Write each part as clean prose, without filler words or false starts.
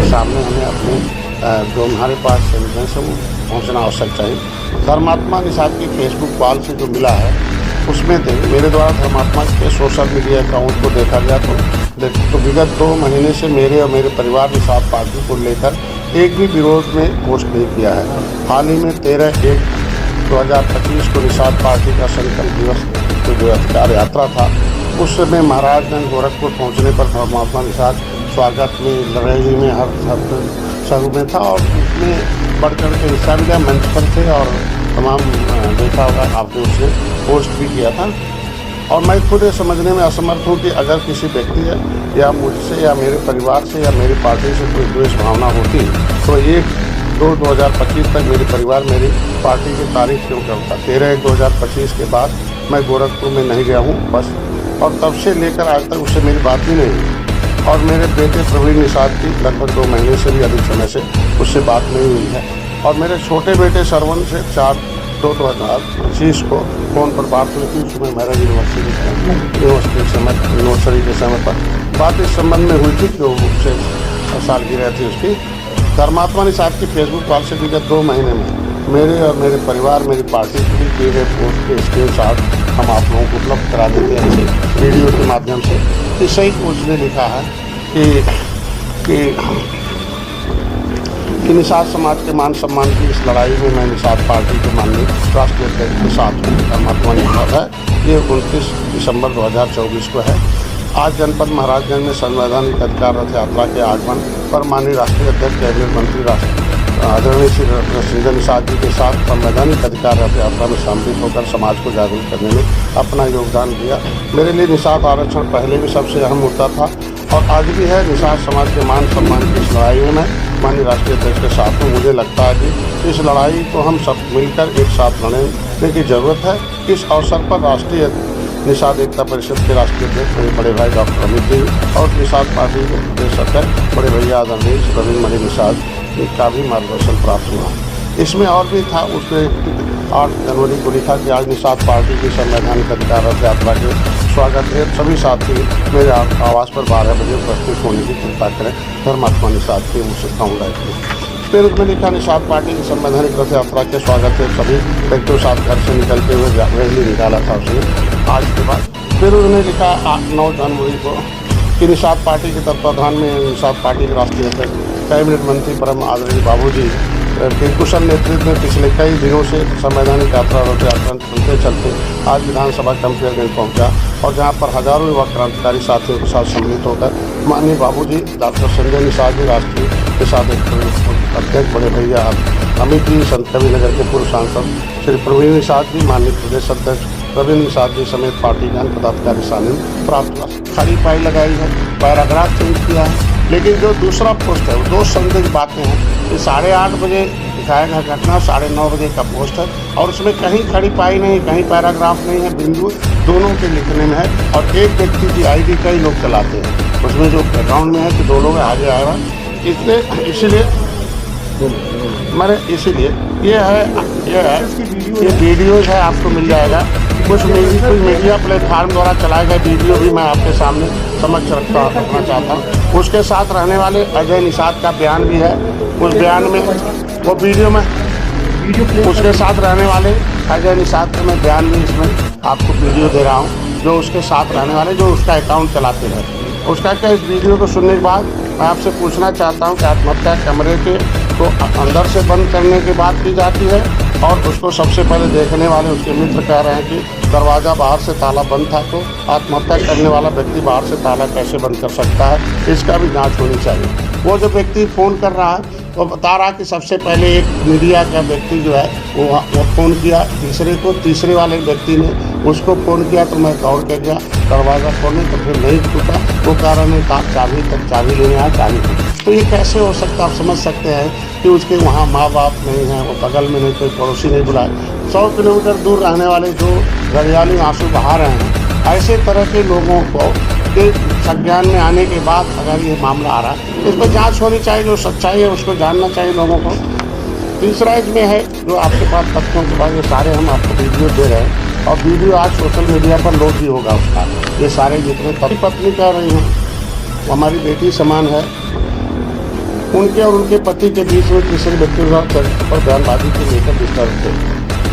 सामने हमें अपने जो हमारे पास एविडेंस है वो पहुँचना आवश्यक चाहिए। धर्मात्मा निषाद की फेसबुक वॉल से जो मिला है उसमें थे मेरे द्वारा धर्मात्मा के सोशल मीडिया अकाउंट को देखा गया तो विगत 2 महीने से मेरे और मेरे परिवार निषाद पार्टी को लेकर एक भी विरोध में पोस्ट नहीं किया है। हाल ही में 13/1/2025 को निषाद पार्टी का संकल्प दिवस जो अधिकार यात्रा था उस समय महाराजगंज गोरखपुर पहुंचने पर धर्मात्मा निषाद स्वागत में लड़ाई में हर शहर में था और उसमें बढ़ चढ़ के हिस्सा भी लिया, मंच पर थे और तमाम देखा होगा आपने उसने पोस्ट भी किया था। और मैं खुद ये समझने में असमर्थ हूँ कि अगर किसी व्यक्ति या मुझसे या मेरे परिवार से या मेरी पार्टी से कोई द्वेष भावना होती तो 1/2/2025 तक मेरे परिवार मेरी पार्टी की तारीफ क्यों करता। 13/1/2025 के बाद मैं गोरखपुर में नहीं गया हूँ बस, और तब से लेकर आज तक उससे मेरी बात भी नहीं हुई। और मेरे बेटे प्रवीण निषाद की लगभग 2 महीने से भी अधिक समय से उससे बात नहीं हुई है। और मेरे छोटे बेटे श्रवण से 4/2/2025 को फ़ोन पर बात हुई थी। उसमें मेरा यूनिवर्सिटी के समय पर बात इस संबंध में हुई थी कि उससे सालगिरह थी उसकी। धर्मात्मा निषाद की फेसबुक वॉल से विगत 2 महीने में मेरे और मेरे परिवार मेरी पार्टी के लिए किए गए पोस्ट के स्क्रीनशॉट हम आप लोगों को उपलब्ध करा देते हैं ऐसे वीडियो के माध्यम से। इस सही उसने लिखा है कि निषाद समाज के मान सम्मान की इस लड़ाई में मैं निषाद पार्टी के माननीय राष्ट्रीय अध्यक्ष के साथ हूँ। धर्मात्मा निषाद है, ये 29 दिसंबर 2024 को है। आज जनपद महाराजगंज में संवैधानिक अधिकार रथ यात्रा के आगमन पर माननीय राष्ट्रीय अध्यक्ष कैबिनेट मंत्री आदरणीय श्री रविंद्र निषाद जी के साथ संवैधानिक अधिकार रथ यात्रा में सम्मिलित होकर समाज को जागरूक करने में अपना योगदान दिया। मेरे लिए निषाद आरक्षण पहले भी सबसे अहम मुद्दा था और आज भी है। निषाद समाज के मान सम्मान की इस लड़ाई में मैं माननीय राष्ट्रीय अध्यक्ष के साथ हूँ। मुझे लगता है कि इस लड़ाई को हम सब मिलकर एक साथ लड़ने की जरूरत है। इस अवसर पर राष्ट्रीय निषाद एकता परिषद के राष्ट्रीय अध्यक्ष मेरे बड़े भाई डॉक्टर अमित जी और निषाद पार्टी के प्रदेश अध्यक्ष बड़े भैया आदरणीय रविंद्र मणि निषाद का भी मार्गदर्शन प्राप्त हुआ। इसमें और भी था, उसमें 8 जनवरी को लिखा कि आज निषाद पार्टी की संवैधानिक अधिकार रथ यात्रा के स्वागत है। सभी साथी मेरे आवास पर 12 बजे उपस्थित होने की कृपा करें। धर्मात्मा निषाद की मुझसे कहूँगा। फिर उसमें लिखा निषाद पार्टी की संवैधानिक रथ यात्रा के स्वागत है। सभी व्यक्तियों के साथ घर से निकलते हुए रैली निकाला था उसने आज के बाद। फिर उसने लिखा 9 जनवरी को कि निषाद पार्टी के तत्वाधान में निषाद पार्टी के राष्ट्रीय अध्यक्ष कैबिनेट मंत्री परम आदरणीय बाबूजी के कुशल नेतृत्व में पिछले कई दिनों से संवैधानिक यात्रा रथ यात्रा चलते चलते आज विधानसभा कंपेयरगंज पहुंचा और जहां पर हजारों युवा क्रांतिकारी साथियों के साथ सम्मिलित होकर माननीय बाबूजी डॉक्टर संजय निषाद जी राष्ट्रीय निषाद अध्यक्ष बड़े भैया अमित जी, संत कबीरनगर के पूर्व सांसद श्री प्रवीण निषाद जी, माननीय प्रदेश अध्यक्ष रविंद्र निषाद जी समेत पार्टी के अन्य पदाधिकारी शामिल प्राप्त हुआ। खड़ी पाई लगाई है, पैराग्राफ चेंज किया है, लेकिन जो दूसरा पोस्ट है वो 2 संदिग्ध बातें हैं। ये 8:30 बजे दिखाया गया घटना 9:30 बजे का पोस्ट है और उसमें कहीं खड़ी पाई नहीं, कहीं पैराग्राफ नहीं है, बिंदु दोनों के लिखने में है। और एक व्यक्ति की आईडी कई लोग चलाते हैं, उसमें जो अकाउंट में है कि 2 लोग आगे आएगा, इसलिए इसीलिए ये वीडियोज है, आपको मिल जाएगा। कुछ मीडिया प्लेटफार्म द्वारा चलाए गए वीडियो भी मैं आपके सामने समक्ष रखना चाहता हूँ। उसके साथ रहने वाले अजय निषाद का बयान भी है, उस बयान में वो वीडियो में उसके साथ रहने वाले अजय निषाद का मैं बयान भी इसमें आपको वीडियो दे रहा हूँ, जो उसके साथ रहने वाले जो उसका अकाउंट चलाते हैं। उसका क्या, इस वीडियो को सुनने के बाद मैं आपसे पूछना चाहता हूँ कि आत्महत्या कमरे के को अंदर से बंद करने की बात की जाती है और उसको सबसे पहले देखने वाले उसके मित्र कह रहे हैं कि दरवाज़ा बाहर से ताला बंद था, तो आत्महत्या करने वाला व्यक्ति बाहर से ताला कैसे बंद कर सकता है, इसका भी जांच होनी चाहिए। वो जो व्यक्ति फ़ोन कर रहा है वो बता रहा कि सबसे पहले एक मीडिया का व्यक्ति जो है वो फ़ोन किया तीसरे को, तीसरे वाले व्यक्ति ने उसको फ़ोन किया तो मैं दौड़ के गया दरवाज़ा खोलने, तो फिर नहीं टूटा। वो कारण है चाबी लेने आया, चाबी। तो ये कैसे हो सकता, आप समझ सकते हैं कि उसके वहाँ माँ बाप नहीं हैं, वो बगल में नहीं, कोई पड़ोसी नहीं बुलाए। 100 किलोमीटर दूर रहने वाले जो घड़ियाली आंसू बहा रहे हैं, ऐसे तरह के लोगों को के संज्ञान में आने के बाद अगर ये मामला आ रहा है, इस पर जांच होनी चाहिए। जो सच्चाई है उसको जानना चाहिए लोगों को। तीसरा इसमें है जो आपके पास तथ्यों के बाद ये सारे हम आपको वीडियो दे रहे हैं और वीडियो आज सोशल मीडिया पर लोड भी होगा उसका। ये सारे जितने पति पत्नी कह रही हैं वो हमारी बेटी समान है, उनके और उनके पति के बीच में तीसरे व्यक्ति चरित्र पर बयानबाजी को लेकर डिस्टर्ब थे।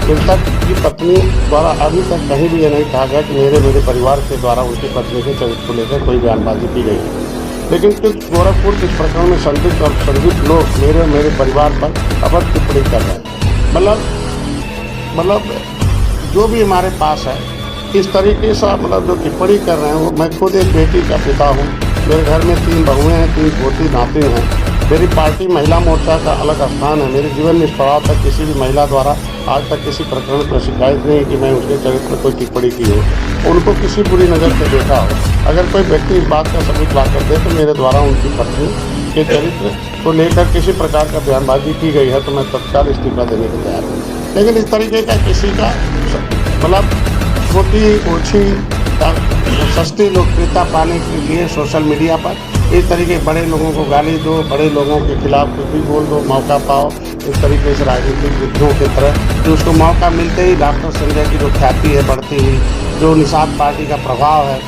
मृतक की पत्नी द्वारा अभी तक कहीं भी यह नहीं कहा गया कि मेरे परिवार के द्वारा उनकी पत्नी के चरित्र को लेकर कोई बयानबाजी की गई है। लेकिन कुछ गोरखपुर के इस प्रकरण में संदिग्ध और संदिग्ध लोग मेरे परिवार पर अवध टिप्पणी कर रहे हैं। मतलब जो भी हमारे पास है इस तरीके से जो टिप्पणी कर रहे हैं वो, मैं खुद एक बेटी का पिता हूँ। मेरे घर में 3 बहुएँ हैं, 3 पोती नाती हैं। मेरी पार्टी महिला मोर्चा का अलग स्थान है। मेरे जीवन में इस पड़ाव तक किसी भी महिला द्वारा आज तक किसी प्रकरण पर शिकायत नहीं कि मैं उसके चरित्र पर कोई टिप्पणी की हो, उनको किसी बुरी नज़र से देखा हो। अगर कोई व्यक्ति इस बात का सबूत ला कर दे तो मेरे द्वारा उनकी पत्नी के चरित्र को लेकर किसी प्रकार का बयानबाजी की गई है तो मैं तत्काल इस्तीफा देने को तैयार हूँ। लेकिन इस तरीके का किसी का छोटी ओछी सस्ती लोकप्रियता पाने के लिए सोशल मीडिया पर इस तरीके बड़े लोगों को गाली दो, बड़े लोगों के खिलाफ कुछ भी बोल दो, मौका पाओ। इस तरीके से राजनीतिक विद्रोह की तरह जो उसको मौका मिलते ही डॉक्टर संजय की जो ख्याति है बढ़ती हुई, जो निषाद पार्टी का प्रभाव है,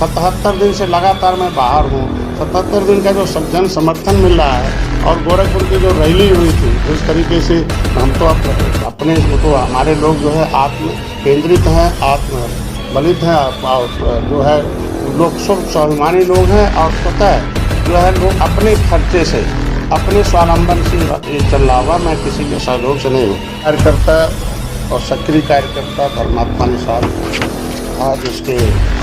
77 दिन से लगातार मैं बाहर हूँ। 77 दिन का जो जन समर्थन मिल रहा है और गोरखपुर की जो रैली हुई थी उस तरीके से हम तो अपने तो हमारे लोग जो है आत्म केंद्रित हैं, आत्म बलित हैं और जो है लोग स्वाभिमानी लोग हैं और स्वतः जो है लोग अपने खर्चे से अपने स्वावलंबन से ये चल रहा हुआ। मैं किसी के सहयोग से नहीं हूँ। कार्यकर्ता और सक्रिय कार्यकर्ता धर्मात्मा निषाद आज उसके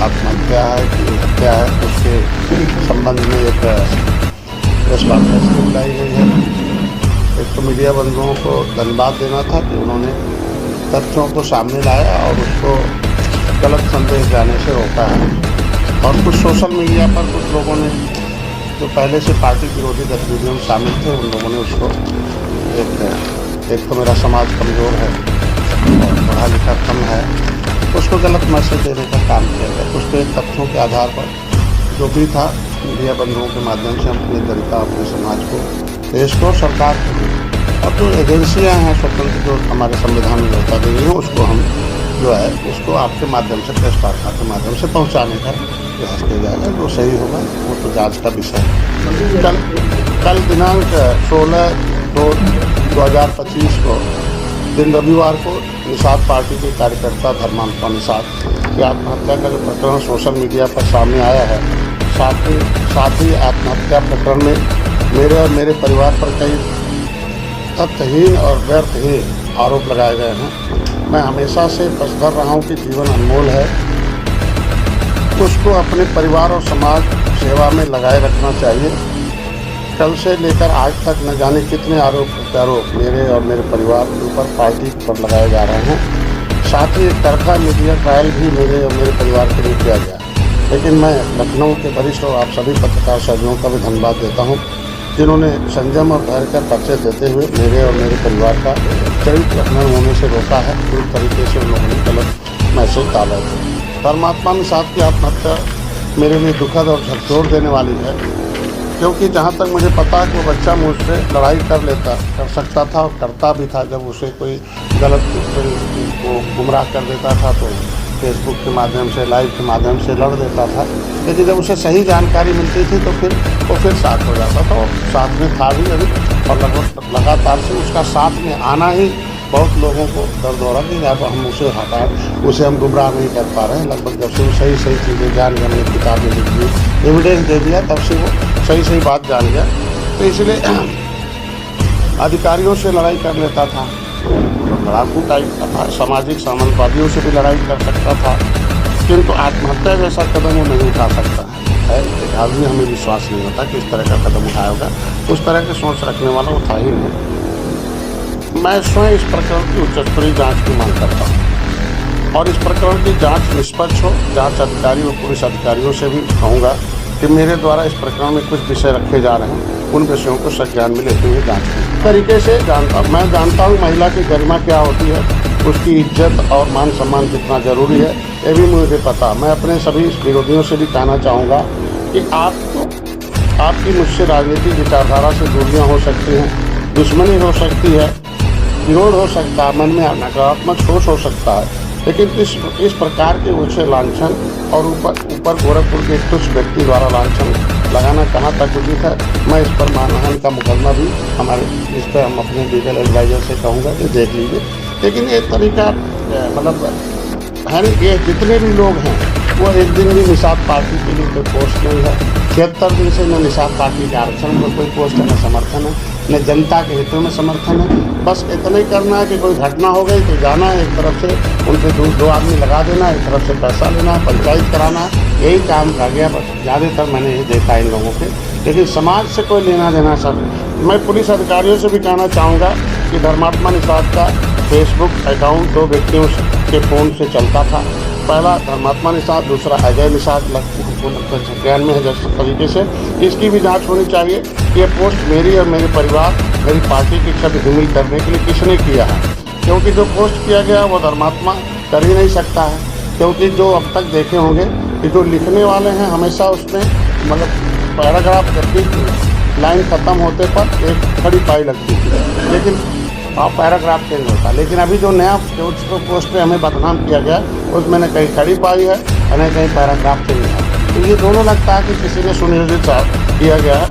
आत्महत्या है कि हत्या है उसके संबंध में एक प्रेस कॉन्फ्रेंस बुलाई गई है। एक तो मीडिया बंधुओं को धन्यवाद देना था कि उन्होंने तथ्यों को सामने लाया और उसको गलत संदेश जाने से रोका है। और कुछ सोशल मीडिया पर कुछ लोगों ने जो पहले से पार्टी विरोधी गतिविधियों में शामिल थे उन लोगों ने उसको एक तो मेरा समाज कमज़ोर है और पढ़ा लिखा कम है, उसको गलत मैसेज देने का काम किया गया। उसके तथ्यों के आधार पर जो भी था मीडिया बंधुओं के माध्यम से हम अपनी जनता अपने समाज को देश को सरकार को और जो एजेंसियाँ हैं स्वतंत्र जो हमारे संविधान में व्यवस्था दी गई है उसको हम जो है उसको आपके माध्यम से प्रेस वार्ता के माध्यम से पहुंचाने का प्रयास किया जाएगा। जो सही होगा वो तो जांच का विषय है। कल दिनांक 16/2/2025 को दिन रविवार को निषाद पार्टी के कार्यकर्ता धर्मात्मा निषाद की आत्महत्या का जो प्रकरण सोशल मीडिया पर सामने आया है, साथ ही आत्महत्या प्रकरण में मेरे और मेरे परिवार पर कई तथ्यहीन और व्यर्थहीन आरोप लगाए गए हैं। मैं हमेशा से पसंद रहा हूँ कि जीवन अनमोल है, उसको अपने परिवार और समाज सेवा में लगाए रखना चाहिए। कल से लेकर आज तक न जाने कितने आरोप प्रत्यारोप मेरे और मेरे परिवार के ऊपर पार्टी पर लगाए जा रहे हैं। साथ ही एक तरफा मीडिया ट्रायल भी मेरे और मेरे परिवार के लिए किया गया। लेकिन मैं लखनऊ के वरिष्ठ और आप सभी पत्रकार सहयोगियों का भी धन्यवाद देता हूँ जिन्होंने संयम और धैर्य का परिचय देते हुए मेरे और मेरे परिवार का चरित्र हनन होने से रोका है। पूरी तरीके से उन लोगों ने गलत मैसेज डाला है। धर्मात्मा निषाद की आत्महत्या मेरे लिए दुखद और झकझोर देने वाली है, क्योंकि जहाँ तक मुझे पता है कि वो बच्चा मुझसे लड़ाई कर सकता था और करता भी था। जब उसे कोई गलत को गुमराह कर देता था तो फेसबुक के माध्यम से लाइव के माध्यम से लड़ देता था। लेकिन जब उसे सही जानकारी मिलती थी तो फिर वो साथ हो जाता था और साथ में था भी अभी। और लगभग लगातार से उसका साथ में आना ही बहुत लोगों को दर्द हो रहा कि अब हम उसे हम गुमराह नहीं कर पा रहे हैं। लगभग जब से वो सही चीज़ें जान गया, हमने किताब में लिख दी, एविडेंस दे दिया, तब से वो सही बात जान गया। तो इसलिए अधिकारियों से लड़ाई कर लेता था, लड़ाकू टाइप का था, सामाजिक सामंतवादियों से भी लड़ाई कर सकता था, किंतु आत्महत्या जैसा कदम वो नहीं उठा सकता है। एक आदमी हमें विश्वास नहीं होता कि इस तरह का कदम उठाया होगा, उस तरह की सोच रखने वाला वो था ही नहीं। मैं स्वयं इस प्रकरण की उच्चस्तरीय जांच की मांग करता हूँ और इस प्रकरण की जांच निष्पक्ष हो। जांच अधिकारी व पुलिस अधिकारियों से भी कहूँगा कि मेरे द्वारा इस प्रकरण में कुछ विषय रखे जा रहे हैं, उन विषयों को संज्ञान में लेते हुए जांच की तरीके से मैं जानता हूँ महिला की गरिमा क्या होती है, उसकी इज्जत और मान सम्मान कितना जरूरी है, ये भी मुझे पता। मैं अपने सभी विरोधियों से भी कहना चाहूँगा कि आपकी मुझसे राजनीतिक विचारधारा से दूरियाँ हो सकती हैं, दुश्मनी हो सकती है, विरोध हो सकता है, मन में नकारात्मक सोच हो सकता है, लेकिन इस प्रकार के ऊंचे लांछन और ऊपर गोरखपुर के कुछ व्यक्ति द्वारा लांछन लगाना कहाँ तक उचित है, मैं इस पर मानहानि का मुकदमा भी हमारे इस पर हम अपने लीगल एडवाइज़र से कहूँगा कि देख लीजिए। लेकिन ये तरीका मतलब है नहीं, ये जितने भी लोग हैं वो एक दिन भी निषाद पार्टी के लिए कोई पोस्ट नहीं है। 76 दिन से न निषाद पार्टी के आरक्षण में कोई पोस्ट है, न समर्थन है, न जनता के हितों में समर्थन है। बस इतना ही करना है कि कोई घटना हो गई तो जाना है, एक तरफ से उनसे दो आदमी लगा देना, एक तरफ से पैसा लेना है, पंचायत कराना है, यही काम रह गया। बस ज़्यादातर मैंने ये देखा इन लोगों के, लेकिन समाज से कोई लेना देना सब। मैं पुलिस अधिकारियों से भी कहना चाहूँगा कि धर्मात्मा निषाद का फेसबुक अकाउंट 2 व्यक्तियों के फ़ोन से चलता था। पहला धर्मात्मा निषाद, दूसरा अजय निषाद ज्ञान में है जिस तरीके से। इसकी भी जांच होनी चाहिए कि ये पोस्ट मेरी और मेरे परिवार, मेरी पार्टी की छवि धूमिल करने के लिए किसने किया है, क्योंकि जो पोस्ट किया गया वो धर्मात्मा कर ही नहीं सकता है। क्योंकि जो अब तक देखे होंगे कि जो लिखने वाले हैं हमेशा उसमें मतलब पैराग्राफ जब भी लाइन ख़त्म होते पर एक खड़ी पाई लगती थी, लेकिन पैराग्राफ चेंज होता। लेकिन अभी जो नया पोस्ट पे हमें बदनाम किया गया उसमें न कहीं खड़ी पाई है और न कहीं पैराग्राफ चेंज है। तो ये दोनों लगता है कि किसी ने सुनियोजित किया गया है।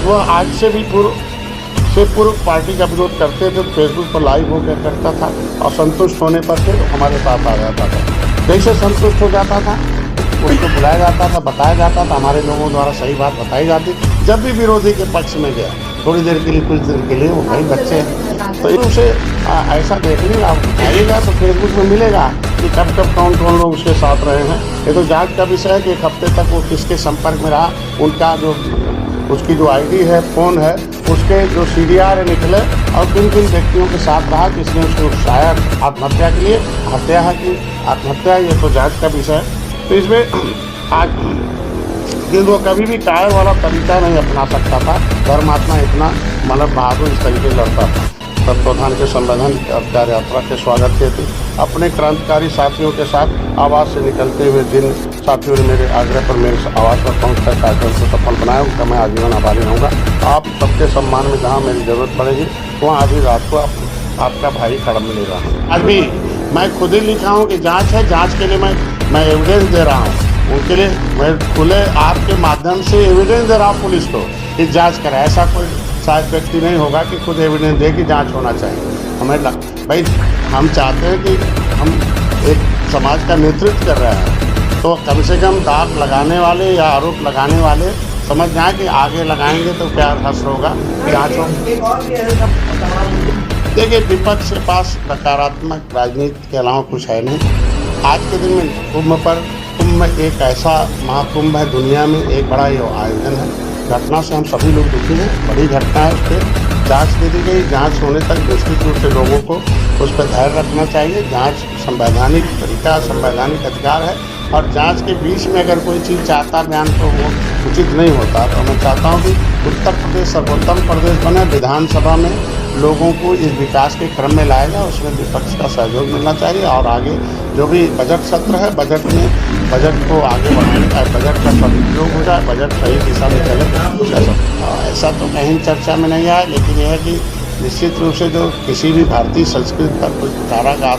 वह आज से भी पूर्व पार्टी का विरोध करते थे, फेसबुक पर लाइव होकर करता था और संतुष्ट होने पर फिर हमारे साथ आ जाता था। जैसे संतुष्ट हो जाता था उसको बुलाया जाता था, बताया जाता था, हमारे लोगों द्वारा सही बात बताई जाती। जब भी विरोधी के पक्ष में गया थोड़ी देर के लिए, कुछ देर के लिए, वो भाई बच्चे हैं तो उसे ऐसा देखने आप आइएगा तो फेसबुक में मिलेगा कि कब कौन लोग उसके साथ रहे हैं। ये तो जांच का विषय है कि एक हफ्ते तक वो किसके संपर्क में रहा, उनका जो उसकी जो आईडी है, फ़ोन है, उसके जो CDR निकले और किन किन व्यक्तियों के साथ रहा, किसने उसको उकसाया आत्महत्या के लिए, हत्या है कि आत्महत्या, ये तो जाँच का विषय है। तो इसमें आज वो कभी भी कायर वाला तरीका नहीं अपना सकता था। धर्मात्मा इतना मतलब बहादुर इस तरीके से लड़ता था। तत्वाधान के संविधान अधिकार यात्रा के स्वागत के थे अपने क्रांतिकारी साथियों के साथ आवाज़ से निकलते हुए जिन साथियों ने मेरे आग्रह पर मेरे आवाज़ पर पहुँचकर कार्यक्रम को सफल बनाया, उनका मैं आजीवन आभारी रहूँगा। आप सबके सम्मान में जहाँ मेरी ज़रूरत पड़ेगी वहाँ आधी रात को आपका भाई खड़ा मिलेगा। आज भी मैं खुद ही लिखा हूँ कि जाँच है, जाँच के लिए मैं एविडेंस दे रहा हूँ। उनके लिए मैं खुले आपके माध्यम से एविडेंस दे रहा हूँ पुलिस को कि जांच कराए। ऐसा कोई शायद व्यक्ति नहीं होगा कि खुद एविडेंस दे कि जांच होना चाहिए। हमें भाई हम चाहते हैं कि हम एक समाज का नेतृत्व कर रहे हैं, तो कम से कम दाग लगाने वाले या आरोप लगाने वाले समझ जाए कि आगे लगाएंगे तो क्या हश्र होगा, जाँच होगा। देखिए, विपक्ष के पास नकारात्मक राजनीति के अलावा कुछ है नहीं। आज के दिन में कुंभ एक ऐसा महाकुंभ है, दुनिया में एक बड़ा ये आयोजन है। घटना से हम सभी लोग दुखी हैं, बड़ी घटना है। उस पर जाँच दे दी गई, जाँच होने तक निश्चित रूप से लोगों को उस पर धैर्य रखना चाहिए। जाँच संवैधानिक तरीका, संवैधानिक अधिकार है और जाँच के बीच में अगर कोई चीज़ चाहता बयान तो वो उचित नहीं होता। तो मैं चाहता हूँ कि उत्तर प्रदेश सर्वोत्तम प्रदेश बने, विधानसभा में लोगों को इस विकास के क्रम में लाएगा, उसमें विपक्ष का सहयोग मिलना चाहिए। और आगे जो भी बजट सत्र है, बजट में बजट को आगे बढ़ाने का, बजट का सदुपयोग हो जाए, बजट सही दिशा में चले। ऐसा तो कहीं चर्चा में नहीं आया, लेकिन यह है कि निश्चित रूप से जो किसी भी भारतीय संस्कृति पर कुछ कारागार